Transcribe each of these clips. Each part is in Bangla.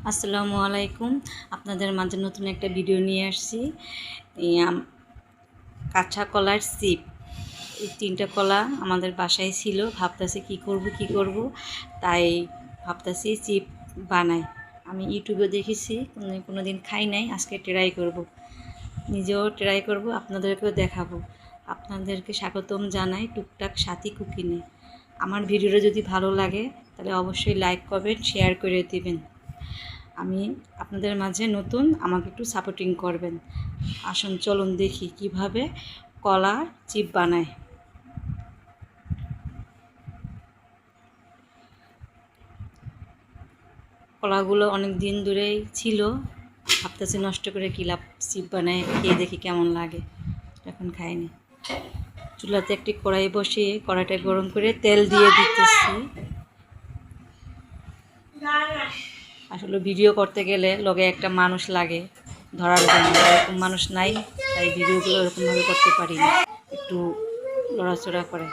আসসালামু আলাইকুম। আপনাদের মাঝে নতুন একটা ভিডিও নিয়ে আসছি। এই কাঁচা কলার চিপ, এই 3টা কলা আমাদের বাসায় ছিল। ভাবতেছি কি করব, তাই ভাবতেছি চিপ বানাই। আমি ইউটিউবে দেখেছি, কোনো দিন খাই নাই, আজকে ট্রাই করব, নিজেও ট্রাই করব, আপনাদেরকেও দেখাবো। আপনাদেরকে স্বাগতম জানাই টুকটাক সাথী কুকিংয়ে। আমার ভিডিওটা যদি ভালো লাগে তাহলে অবশ্যই লাইক করবেন, শেয়ার করে দিবেন। আমি আপনাদের মাঝে নতুন, আমাকে একটু সাপোর্টিং করবেন। আসুন চলুন দেখি কিভাবে কলার চিপ বানায়। কলাগুলো অনেক দিন ধরেই ছিল, ভাবতেছি নষ্ট করে কি লাভ, চিপ বানায় খেয়ে দেখি কেমন লাগে। এখন খাইনি। চুলাতে একটি কড়াই বসিয়ে কড়াইটা গরম করে তেল দিয়ে দিতেছি। আসলে ভিডিও করতে গেলে লগে একটা মানুষ লাগে ধরার জন্য, এরকম মানুষ নাই, তাই ভিডিওগুলো এরকমভাবে করতে পারি না, একটু লড়াচড়া করে।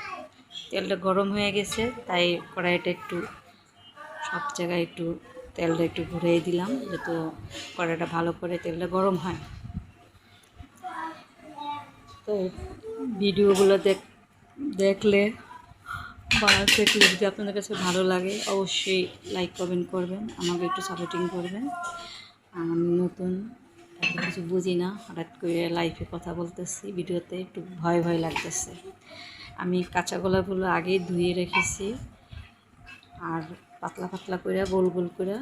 তেলটা গরম হয়ে গেছে, তাই কড়াইটা একটু সব জায়গায় একটু তেলটা একটু ঘুরিয়ে দিলাম, যাতে কড়াইটা ভালো করে তেলটা গরম হয়। তো ভিডিওগুলো দেখলে বানাতে যদি আপনাদের কাছে ভালো লাগে অবশ্যই লাইক কমেন্ট করবেন, আমাকে একটু সাপোর্টিং করবেন। আমি নতুন, এত কিছু বুঝি না, হঠাৎ করে লাইফে কথা বলতেছি, ভিডিওতে একটু ভয় ভয় লাগতেছে। আমি কাঁচা কলাগুলো আগেই ধুয়ে রেখেছি আর পাতলা পাতলা করে গোল গোল করে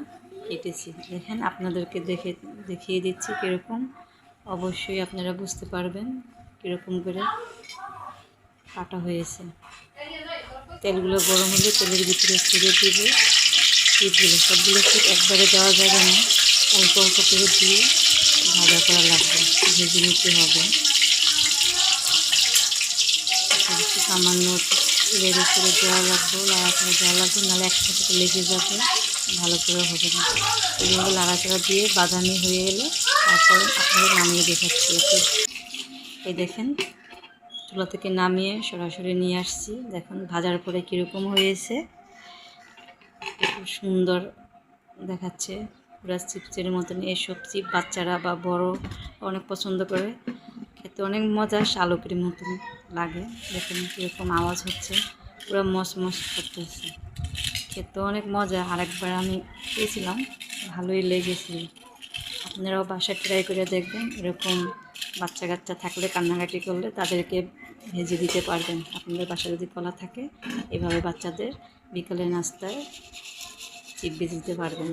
কেটেছি। দেখেন, আপনাদেরকে দেখিয়ে দিচ্ছি কীরকম, অবশ্যই আপনারা বুঝতে পারবেন কীরকম করে কাটা হয়েছে। তেলগুলো গরম হলে তেলের ভিতরে ছেড়ে দিব চিপগুলো, সবগুলো চিপ একবারে দেওয়া যাবে না, অল্প অল্প করে দিয়ে ভাজা করা লাগবে, ভেজে নিতে হবে। একটু সামান্য লেড়ে করে দেওয়া লাগবে, লাড়াচাড়া দেওয়া লাগবে, নাহলে একসাথে লেগে যাবে, ভালো করে হবে না। এইভাবে লাড়াচাড়া দিয়ে বাদামি হয়ে এলে তারপর আপনারা নামিয়ে দেখাচ্ছি। এই দেখেন, চুলা থেকে নামিয়ে সরাসরি নিয়ে আসছি। দেখুন ভাজার পরে কীরকম হয়েছে, খুব সুন্দর দেখাচ্ছে, পুরা চিপসের মতন। এসব চিপ বাচ্চারা বা বড় অনেক পছন্দ করে, খেতে অনেক মজা, শালকের মতন লাগে। দেখুন কীরকম আওয়াজ হচ্ছে, পুরো মসমস করতেছে, খেতে অনেক মজা। আরেকবার আমি খেয়েছিলাম, ভালোই লেগেছিল। আপনারাও বাসায় ট্রাই করে দেখবেন। এরকম বাচ্চা কাচ্চা থাকলে, কান্নাকাটি করলে তাদেরকে ভেজে দিতে পারবেন। আপনাদের বাসায় যদি কলা থাকে, এভাবে বাচ্চাদের বিকালে নাস্তায় চিপ ভেজে দিতে পারবেন।